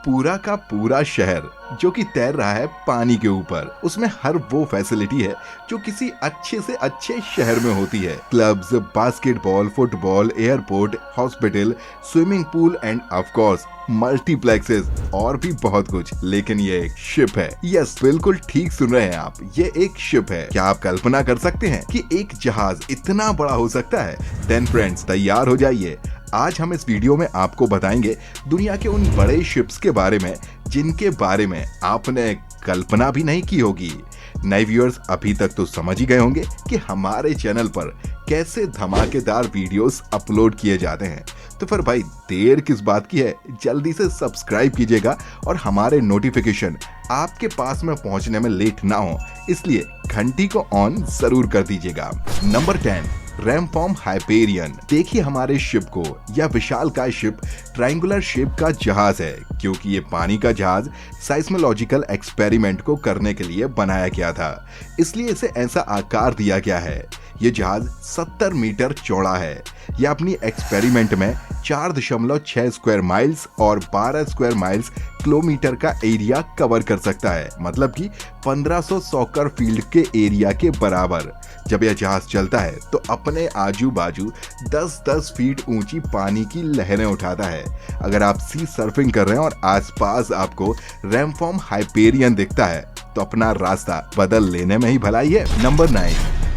पूरा का पूरा शहर जो कि तैर रहा है पानी के ऊपर। उसमें हर वो फैसिलिटी है जो किसी अच्छे से अच्छे शहर में होती है। Clubs, basketball, football, airport, hospital, swimming pool end of course multiplexes और भी बहुत कुछ। लेकिन ये एक शिप है। यस, बिल्कुल ठीक सुन रहे हैं आप, ये एक शिप है। क्या आप कल्पना कर सकते हैं कि एक जहाज इतना बड़ा हो सकता है? देन फ्रेंड्स, तैयार हो जाइए। आज हम इस वीडियो में आपको बताएंगे दुनिया के उन बड़े शिप्स के बारे में जिनके बारे में आपने कल्पना भी नहीं की होगी। नए व्यूअर्स अभी तक तो समझ ही गए होंगे कि हमारे चैनल पर कैसे धमाकेदार वीडियोस अपलोड किए जाते हैं। तो फिर भाई देर किस बात की है, जल्दी से सब्सक्राइब कीजिएगा और हमारे नोटिफिकेशन आपके पास में पहुंचने में लेट ना हो, इसलिए घंटी को ऑन जरूर कर दीजिएगा। Number 10, Ramform Hyperion. देखिए हमारे शिप को, यह विशालकाय शिप ट्रायंगुलर शेप का जहाज है क्योंकि ये पानी का जहाज साइस्मोलॉजिकल एक्सपेरिमेंट को करने के लिए बनाया गया था, इसलिए इसे ऐसा आकार दिया गया है। ये जहाज 70 मीटर चौड़ा है। यह अपनी एक्सपेरिमेंट में 4.6 स्क्वायर माइल्स और 12 स्क्वायर माइल्स किलोमीटर का एरिया कवर कर सकता है, मतलब कि 1500 सॉकर फील्ड के एरिया के बराबर। जब यह जहाज चलता है तो अपने आजू बाजू 10-10 फीट ऊंची पानी की लहरें उठाता है। अगर आप सी सर्फिंग कर रहे हैं और आसपास आपको रैमफॉर्म हाइपेरियन दिखता है तो अपना रास्ता बदल लेने में ही भलाई है। Number 9,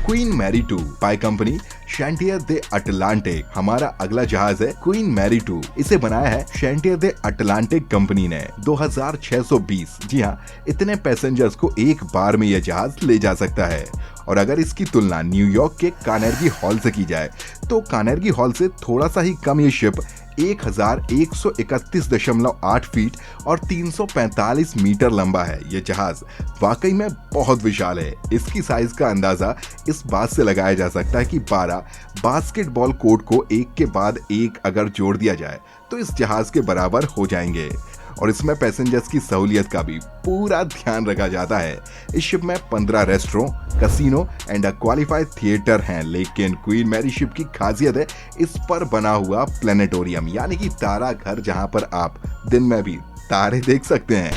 Queen Mary 2 by company Chantiers de Atlantique. हमारा अगला जहाज है क्वीन मैरी 2। इसे बनाया है शैंटियर दे अटलांटिक कंपनी ने 2620। जी हाँ, इतने पैसेंजर्स को एक बार में यह जहाज ले जा सकता है। और अगर इसकी तुलना न्यूयॉर्क के कार्नेगी हॉल से की जाए तो कार्नेगी हॉल से थोड़ा सा ही कम ये शिप 1131.8 फीट और 345 मीटर लंबा है। यह जहाज वाकई में बहुत विशाल है। इसकी साइज का अंदाजा इस बात से लगाया जा सकता है कि 12 बास्केटबॉल कोर्ट को एक के बाद एक अगर जोड़ दिया जाए तो इस जहाज के बराबर हो जाएंगे। और इसमें पैसेंजर्स की सहूलियत का भी पूरा ध्यान रखा जाता है। इस शिप में 15 restaurant, casino and qualified theatre हैं। लेकिन क्वीन मैरी शिप की खासियत है इस पर बना हुआ प्लेनेटोरियम, यानी कि तारा घर, जहां पर आप दिन में भी तारे देख सकते हैं।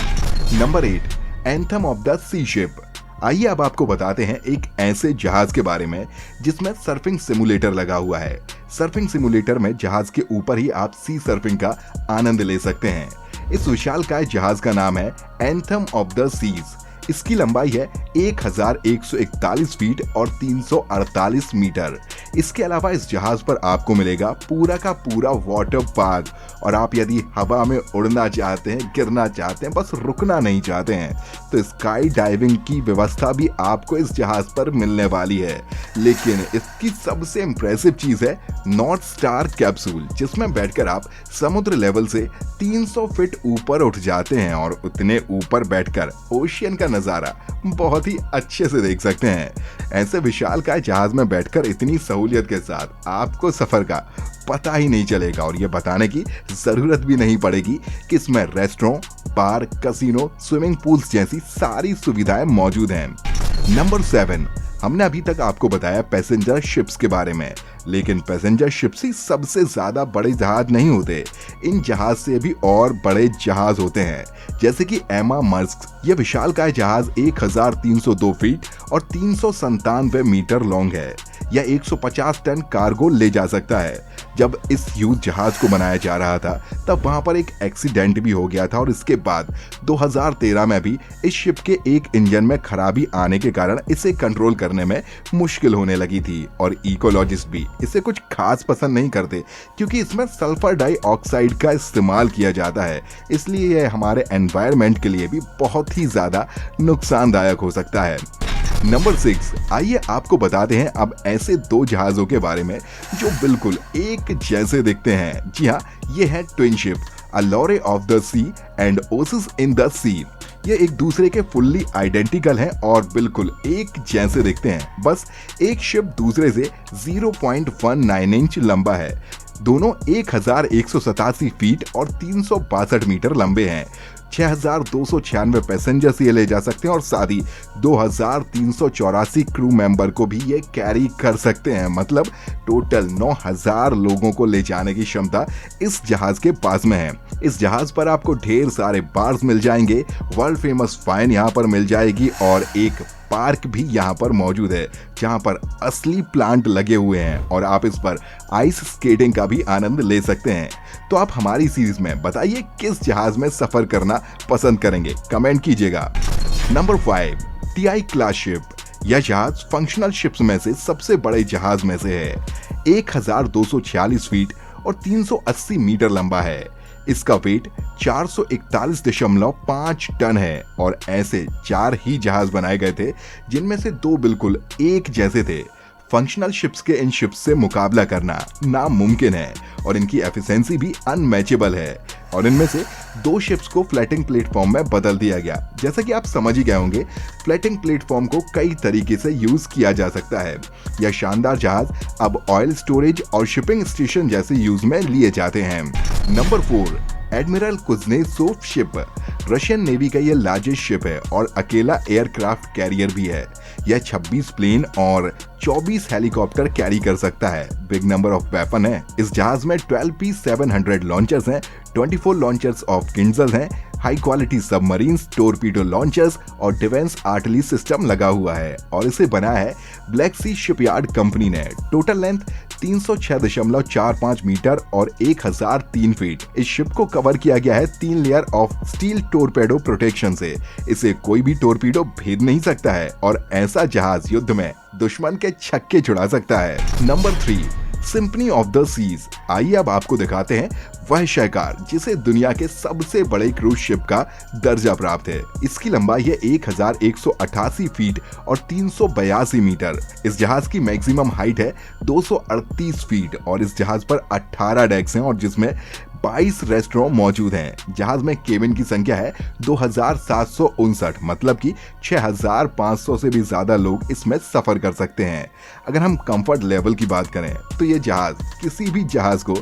Number 8, Anthem of the Sea ship. आइए अब आपको बताते हैं एक ऐसे जहाज के बारे में जिसमें सर्फिंग सिमुलेटर लगा हुआ है। सर्फिंग सिमुलेटर में जहाज के ऊपर ही आप सी सर्फिंग का आनंद ले सकते हैं। इस विशालकाय जहाज का नाम है एंथम ऑफ द सीज। इसकी लंबाई है 1141 फीट और 348 मीटर। इसके अलावा इस जहाज पर आपको मिलेगा पूरा का पूरा वाटर पार्क। और आप यदि हवा में उड़ना चाहते हैं, गिरना चाहते हैं, बस रुकना नहीं चाहते हैं, तो स्काई डाइविंग की व्यवस्था भी आपको इस जहाज पर मिलने वाली है। लेकिन इसकी सबसे इंप्रेसिव चीज है नॉर्थ स्टार कैप्सूल, जिसमें बैठकर आप समुद्र लेवल से 300 फीट ऊपर उठ जाते हैं और उतने ऊपर बैठकर ओशियन का नजारा बहुत ही अच्छे से देख सकते हैं। ऐसे विशालकाय जहाज में बैठकर इतनी सहूलियत के साथ आपको सफर का पता ही नहीं चलेगा और ये बताने की जरूरत भी नहीं पड़ेगी कि इसमें रेस्टोरेंट, बार, कसिनो, स्विमिंग पूल्स जैसी सारी सुविधाएं मौजूद हैं। नंबर 7, हमने अभी तक आपको बताया पैसेंजर शिप्स के बारे में, लेकिन पैसेंजर शिप्स ही सबसे ज्यादा बड़े जहाज नहीं होते। इन जहाज से भी और बड़े जहाज होते हैं, जैसे कि एमा मर्स्क। यह विशालकाय जहाज 1302 फीट और 397 मीटर लॉन्ग है। यह 150 टन कार्गो ले जा सकता है। जब इस ह्यूज जहाज को बनाया जा रहा था तब वहां पर एक एक्सीडेंट भी हो गया था और इसके बाद 2013 में भी इस शिप के एक इंजन में खराबी आने के कारण इसे कंट्रोल करने में मुश्किल होने लगी थी। और इकोलॉजिस्ट भी इसे कुछ खास पसंद नहीं करते क्योंकि इसमें सल्फर डाइऑक्साइड का इस्तेमाल किया जाता है, इसलिए यह हमारे एनवायरनमेंट के लिए भी बहुत ही ज्यादा नुकसानदायक हो सकता है। नंबर 6, आइए आपको बताते हैं अब ऐसे 2 जहाजों के बारे में जो बिल्कुल एक जैसे दिखते हैं। जी हाँ, ये है twin ship, Allure of the Sea and Oasis in the Sea. ये एक दूसरे के फुल्ली आइडेंटिकल हैं और बिल्कुल एक जैसे दिखते हैं। बस एक शिप दूसरे से 0.19 इंच लंबा है। दोनों 1187 फीट और 362 मीटर लंबे हैं। 6296 पैसेंजर्स ये ले जा सकते हैं और साथ ही 2384 क्रू मेंबर को भी ये कैरी कर सकते हैं। मतलब टोटल 9000 लोगों को ले जाने की क्षमता इस जहाज के पास में है। इस जहाज पर आपको ढेर सारे बार्स मिल जाएंगे, वर्ल्ड फेमस वाइन यहाँ पर मिल जाएगी और एक पार्क भी यहाँ पर मौजूद है जहाँ पर असली प्लांट लगे हुए हैं और आप इस पर आइस स्केटिंग का भी आनंद ले सकते हैं। तो आप हमारी सीरीज में बताइए किस जहाज में सफर करना पसंद करेंगे, कमेंट कीजिएगा। Number 5, TI class ship. यह जहाज फंक्शनल शिप्स में से सबसे बड़े जहाज में से है। 1246 फीट और 380 मीटर लंबा है। इसका वेट 441.5 टन है और ऐसे 4 ही जहाज बनाए गए थे जिनमें से 2 बिल्कुल एक जैसे थे। फंक्शनल शिप्स के इन शिप्स से मुकाबला करना नामुमकिन है और इनकी एफिशिएंसी भी अनमैचेबल है और इनमें से 2 शिप्स को फ्लैटिंग प्लेटफॉर्म में बदल दिया गया। जैसा कि आप समझ ही गए होंगे, फ्लैटिंग प्लेटफॉर्म को कई तरीके से यूज किया जा सकता है। यह शानदार जहाज अब ऑयल स्टोरेज और शिपिंग स्टेशन जैसे यूज में लिए जाते हैं। Number 4, Admiral Kuznetsov ship. Russian navy का यह लार्जेस्ट शिप है और अकेला एयरक्राफ्ट कैरियर भी है। यह 26 प्लेन और 24 हेलीकॉप्टर कैरी कर सकता है। बिग नंबर ऑफ वेपन है। इस जहाज में 12 P700 लॉन्चर्स हैं, 24 लॉन्चर्स ऑफ किंजल हैं, high quality submarines, torpedo launchers और डिफेंस आर्टिलरी सिस्टम लगा हुआ है और इसे बनाया है ब्लैक सी शिपयार्ड कंपनी ने। टोटल लेंथ 306.45 मीटर और 1003 फीट। इस शिप को कवर किया गया है 3 layer of steel torpedo protection से। इसे कोई भी टोरपीडो भेद नहीं सकता है और ऐसा जहाज युद्ध में दुश्मन के छक्के छुड़ा सकता है। Number 3, Symphony of the Seas. आइए अब आपको दिखाते हैं वह शाहकार जिसे दुनिया के सबसे बड़े क्रूज शिप का दर्जा प्राप्त है। इसकी लंबाई है 1188 फीट और 382 मीटर। इस जहाज की मैक्सिमम हाइट है 238 फीट और इस जहाज पर 18 डेक्स हैं और जिसमें 22 रेस्टोरेंट मौजूद हैं। जहाज में केबिन की संख्या है 2759, मतलब कि 6500 से भी ज्यादा लोग इसमें सफर कर सकते हैं। अगर हम कंफर्ट लेवल की बात करें तो ये जहाज किसी भी जहाज को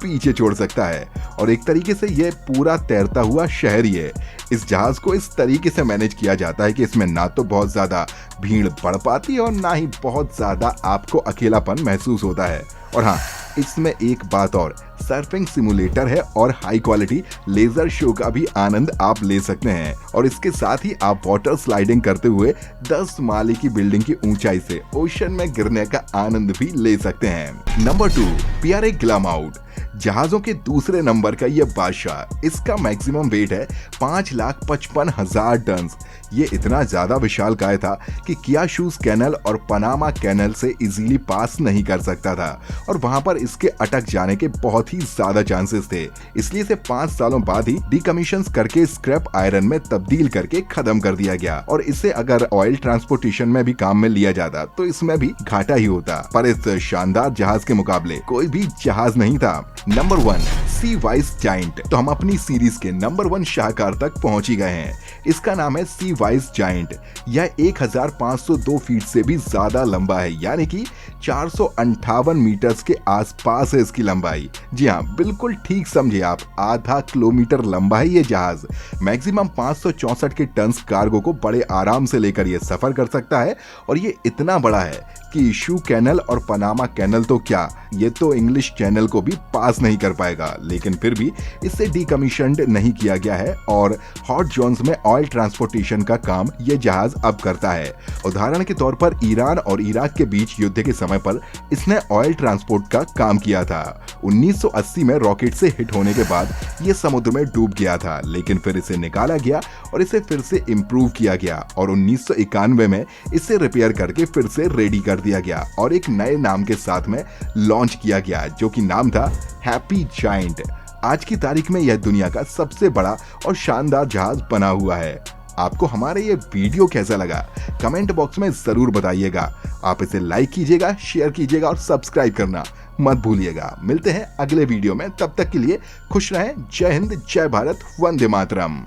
पीछे छोड़ सकता है और एक तरीके से ये पूरा तैरता हुआ शहर ही है। इस जहाज को इस तरीके से मैनेज किया जाता है कि इसमें ना तो बहुत ज्यादा भीड़ पड़ पाती और ना ही बहुत ज्यादा आपको अकेलापन महसूस होता है। और हाँ, इसमें एक बात और, सर्फिंग सिमुलेटर है और हाई क्वालिटी लेजर शो का भी आनंद आप ले सकते हैं और इसके साथ ही आप वाटर स्लाइडिंग करते हुए 10 माले की बिल्डिंग की ऊंचाई से ओशन में गिरने का आनंद भी ले सकते हैं। नंबर 2, पियरे ग्लामाउट। जहाजों के दूसरे नंबर का यह बादशाह। इसका मैक्सिमम वेट है 5,55,000 टन। ये इतना ज्यादा विशालकाय था कि कियाशूज कैनल और पनामा कैनल से इजीली पास नहीं कर सकता था और वहां पर इसके अटक जाने के बहुत ही ज्यादा चांसेस थे। इसलिए इसे 5 सालों बाद ही डीकमीशन करके स्क्रैप आयरन में तब्दील करके खत्म कर दिया गया और इसे अगर ऑयल ट्रांसपोर्टेशन में भी काम में लिया जाता तो इसमें भी घाटा ही होता। पर इस शानदार जहाज के मुकाबले कोई भी जहाज नहीं था। नंबर 1, सी वाइस जायंट। तो हम अपनी सीरीज के नंबर 1 शाहकार तक पहुंच ही गए हैं। इसका नाम है सी वाइस जायंट। यह 1502 फीट से भी ज्यादा लंबा है, यानी कि 458 मीटर के आसपास है इसकी लंबाई। जी हाँ, बिल्कुल ठीक समझे आप, आधा किलोमीटर लंबा है ये जहाज। मैक्सिमम 564 के टन कार्गो को बड़े आराम से लेकर ये सफर कर सकता है और ये इतना बड़ा है कि इशू कैनल और पनामा कैनल तो क्या, ये तो इंग्लिश चैनल को भी पास नहीं कर पाएगा। लेकिन फिर भी इसे डीकमीशन्ड नहीं किया गया है और हॉट जोन्स में ऑयल ट्रांसपोर्टेशन का काम ये जहाज अब करता है। उदाहरण के तौर पर ईरान और इराक के बीच युद्ध के समय पर इसने ऑयल ट्रांसपोर्ट का काम किया था। 1980 में रॉकेट से हिट होने के बाद ये समुद्र में डूब गया था, लेकिन फिर इसे निकाला गया और इसे फिर से इम्प्रूव किया गया और 1991 में इसे रिपेयर करके फिर से रेडी कर दिया गया और एक नए नाम के साथ में लॉन्च किया गया, जो कि नाम था हैप्पी जायंट। आज की तारीख में यह दुनिया का सबसे बड़ा और शानदार जहाज बना हुआ है। आपको हमारे ये वीडियो कैसा लगा, कमेंट बॉक्स में जरूर बताइएगा। आप इसे लाइक कीजिएगा, शेयर कीजिएगा और सब्सक्राइब करना मत भूलिएगा। मिलते हैं अगले वीडियो में, तब तक के लिए खुश रहें। जय हिंद, जय भारत, वंदे मातरम।